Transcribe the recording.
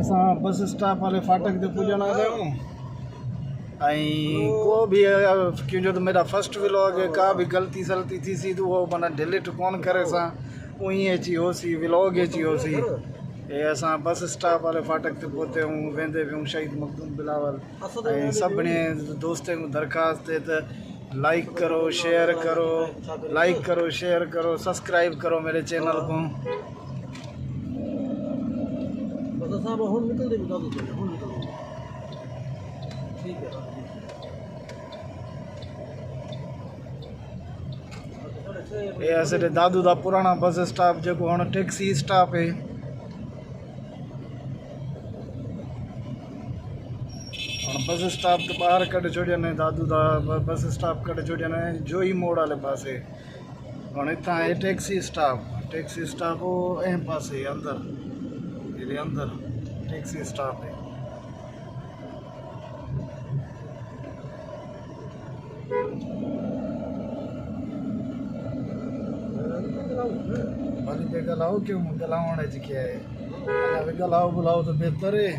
असां bus stop वाले फाटक ते पुॼण वारा आहियूं। को भी क्योंकि तो मेरा फर्स्ट व्लॉग है, का भी गलती सलती थी सी तो वो माना डिलीट कौन करे सा वहीं अची होसी व्लॉग अची होसी। ये असां बस स्टॉप वाले फाटक ते पहुते हूँ, वेंदे भी शहीद मखदूम बिलावल। सभिनी दोस्तों को दरखास्त है तो लाइक करो शेयर करो, लाइक करो शेयर करो, सब्सक्राइब करो मेरे चैनल को। ये असांजे दादू दा पुराना बस स्टॉप जो हुण टैक्सी स्टॉप है। बस स्टॉप तो बाहर कढ छोड़िया ने, दादू दा बस स्टॉप कढ छोड़िया ने जोई मोड़ वाले पासे। हुण इतना है टैक्सी स्टॉप वो ऐं पासे अंदर, ये अंदर टैक्सी स्टॉप है। भली पे गलाओ क्यों गलावण जी क्या है, गलाओ बुलाओ तो बेहतर है।